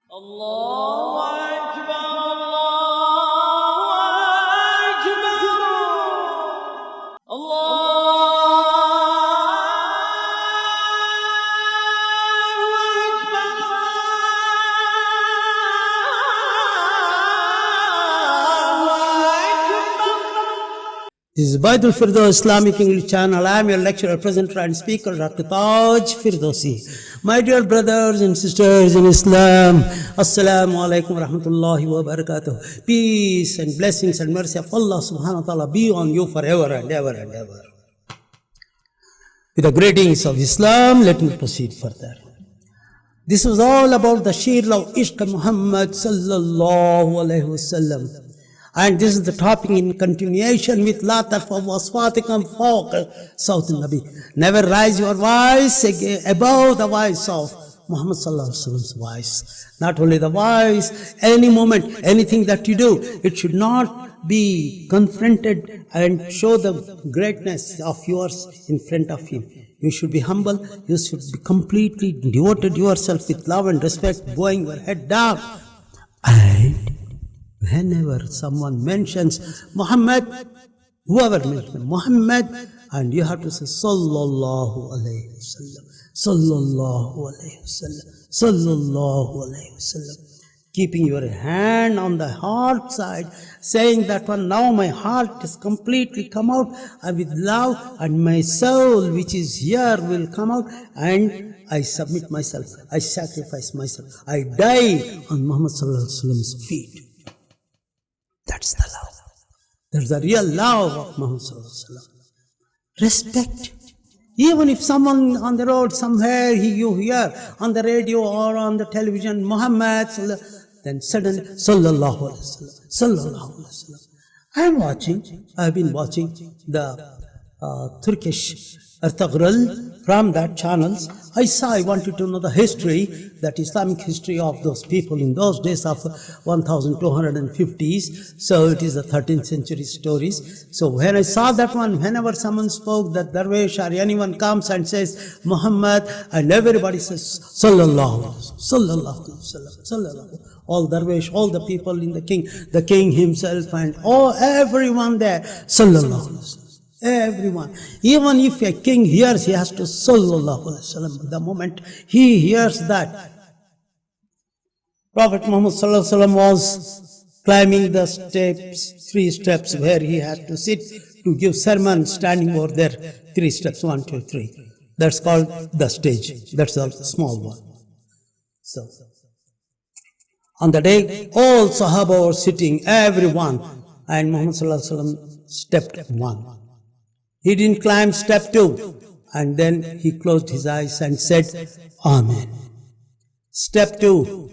Allah Akbar, Allah Akbar, Allah This is Taj Firdousi Islamic English channel. I am your lecturer, presenter and speaker, Dr. Taj Firdousi. My dear brothers and sisters in Islam, Assalamu alaikum wa rahmatullahi wa barakatuh. Peace and blessings and mercy of Allah subhanahu wa ta'ala be on you forever and ever and ever. With the greetings of Islam, let me proceed further. This was all about the sheer love Ishq Muhammed sallallahu alayhi wasallam. And this is the topic in continuation with La tarfa wasfatikum fawqa sawt an-nabi. Never raise your voice above the voice of Muhammad sallallahu alaihi wasallam's voice. Not only the voice, any moment, anything that you do, it should not be confronted and show the greatness of yours in front of him. You should be humble. You should be completely devoted yourself with love and respect, bowing your head down. And whenever someone mentions Muhammad, whoever mentions Muhammad, and you have to say Sallallahu Alaihi Wasallam, Sallallahu Alaihi Wasallam, Sallallahu Alaihi Wasallam. Keeping your hand on the heart side, saying that one, now my heart is completely come out with love, and my soul which is here will come out, and I submit myself, I sacrifice myself, I die on Muhammad Sallallahu Alaihi Wasallam's feet. That's the love. That's the real love of Muhammad Sallallahu Alaihi Wasallam. Respect. Even if someone on the road somewhere you hear on the radio or on the television Muhammad, then suddenly Sallallahu Alaihi Wasallam, Sallallahu Alaihi Wasallam. I've been watching the Turkish Ertugrul from that channels. I wanted to know the history, that Islamic history of those people in those days of 1250s. So it is the 13th century stories. So when I saw that one, whenever someone spoke, that Darwish or anyone comes and says Muhammad, and everybody says Sallallahu Alaihi Wasallam, Sallallahu Alaihi Wasallam, Sallallahu. All Darwish, all the people in the king himself, and everyone there, Sallallahu Alaihi Wasallam. Everyone. Even if a king hears, he has to Sallallahu Alaihi Wasallam. The moment he hears that, Prophet Muhammad Sallallahu Alaihi Wasallam was climbing the steps, 3 steps where he had to sit to give sermon, standing over there, 3 steps, 1, 2, 3. That's called the stage. That's the small one. So, on the day, all Sahaba were sitting, everyone, and Muhammad Sallallahu Alaihi Wasallam stepped 1. He didn't climb step 2, and then he closed his eyes and said, Amen. Step 2,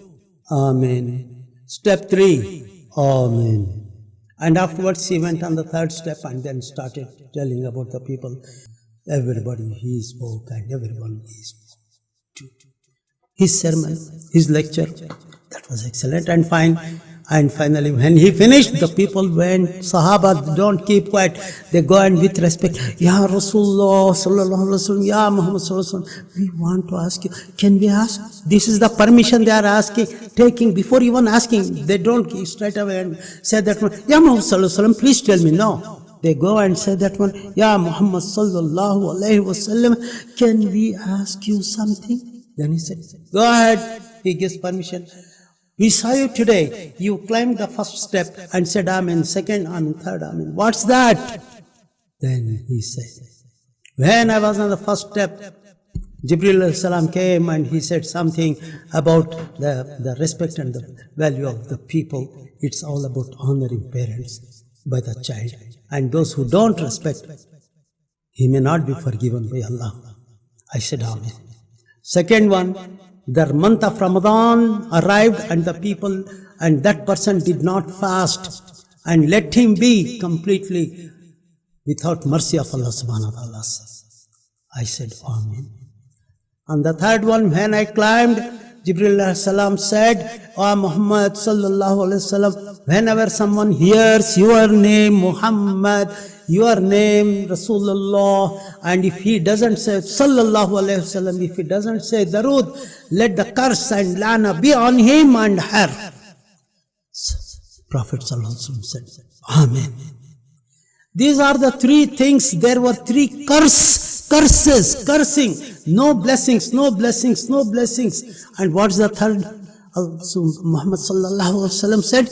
Amen. Step 3, Amen. And afterwards he went on the 3rd step and then started telling about the people. Everybody he spoke, and everyone he spoke. His sermon, his lecture, that was excellent and fine. And finally, when he finished, the people went, Sahaba don't keep quiet. They go and with respect, Ya Rasulullah Sallallahu Alaihi Wasallam, Ya Muhammad Sallallahu Alaihi Wasallam, we want to ask you, can we ask? This is the permission they are asking, taking, before even asking. They don't straight away and say that one, Ya Muhammad Sallallahu Alaihi Wasallam, please tell me. No. They go and say that one, Ya Muhammad Sallallahu Alaihi Wasallam, can we ask you something? Then he said, go ahead. He gives permission. We saw you today. You climbed the 1st step and said Amen, 2nd Amen, 3rd Amen. What's that? Then he said, when I was on the 1st step, Jibreel alayhi salam came and he said something about the respect and the value of the people. It's all about honoring parents by the child. And those who don't respect, he may not be forgiven by Allah. I said Amen. Second one, the month of Ramadan arrived and the people, and that person did not fast, and let him be completely without mercy of Allah subhanahu wa ta'ala. I said Amen. And the 3rd one, when I climbed Jibril alayhi salam said, "O Muhammad sallallahu alaihi wasallam, whenever someone hears your name Muhammad, your name Rasulullah, and if he doesn't say sallallahu alaihi wasallam, if he doesn't say darud, let the curse and lana be on him and her." Prophet sallallahu alaihi wasallam said, Amen. These are the three things. There were three curses, cursing, no blessings, no blessings, no blessings. And what's the third? So Muhammad sallallahu alaihi wasallam said,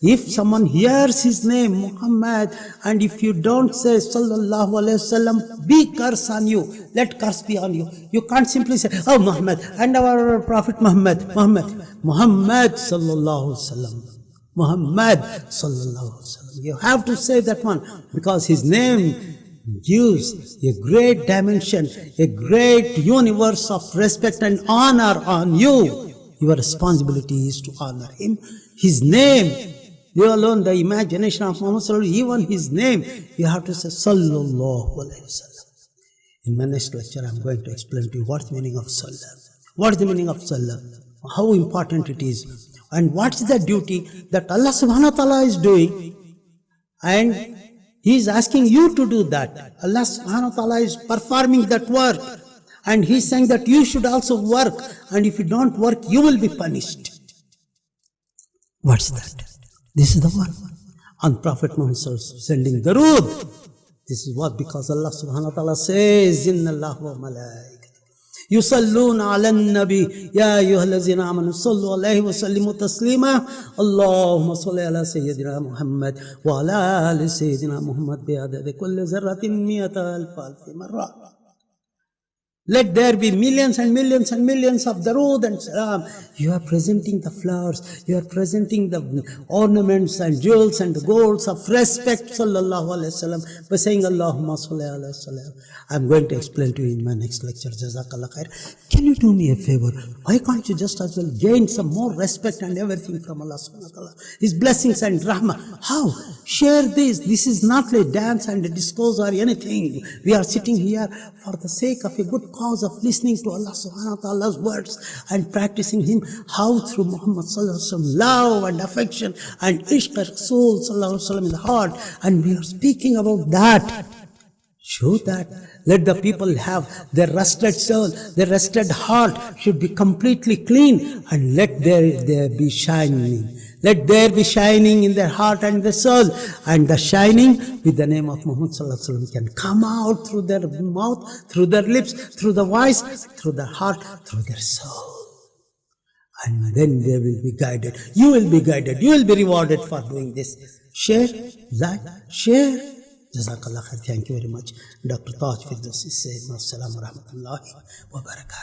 if someone hears his name Muhammad, and if you don't say sallallahu alaihi wasallam, be curse on you. Let curse be on you. You can't simply say, oh Muhammad, and our Prophet Muhammad sallallahu alaihi wasallam. Muhammad sallallahu alaihi wasallam. You have to say that one, because his name gives a great dimension, a great universe of respect and honor on you. Your responsibility is to honor him. His name, you alone, the imagination of Muhammad sallallahu alaihi wasallam, even his name, you have to say sallallahu alaihi wasallam. In my next lecture, I am going to explain to you what's the meaning of salah. What is the meaning of salah? How important it is. And what is the duty that Allah subhanahu wa ta'ala is doing, and He is asking you to do that. Allah subhanahu wa ta'ala is performing that work, and He is saying that you should also work, and if you don't work, you will be punished. What's that? This is the one. On Prophet Muhammad sending darud. This is what, because Allah subhanahu wa ta'ala says, Inna Allah wa Malakyek يصلون على النبي يا أيها الذين آمنوا صلوا عليه وسلموا تسليما اللهم صل على سيدنا محمد وعلى آل سيدنا محمد بعدد كل ذرة 100,000 مرة. Let there be millions and millions and millions of darud and salam. You are presenting the flowers, you are presenting the ornaments and jewels and the golds of respect, sallallahu alaihi wasallam, by saying Allahumma salli ala salam. I am going to explain to you in my next lecture. Jazak Allah. Can you do me a favor? Why can't you just as well gain some more respect and everything from Allah subhanahu wa ta'ala? His blessings and rahmah. How? Share this. This is not a dance and a discourse or anything. We are sitting here for the sake of a good cause of listening to Allah subhanahu wa ta'ala's words and practicing him. How? Through Muhammad sallallahu alaihi wasallam, love and affection and ishq Rasul sallallahu alaihi wasallam in the heart. And we are speaking about that. Show that. Let the people have their rested soul, their rested heart should be completely clean, and let there be shining. Let there be shining in their heart and their soul, and the shining with the name of Muhammad sallallahu alaihi wasallam can come out through their mouth, through their lips, through the voice, through their heart, through their soul. And then they will be guided. You will be guided. You will be rewarded for doing this. Share, like, share. Jazak Allah. Thank you very much. Dr. Taj Firdousi said, Assalamu alaikum wa rahmatullahi wa barakatuh.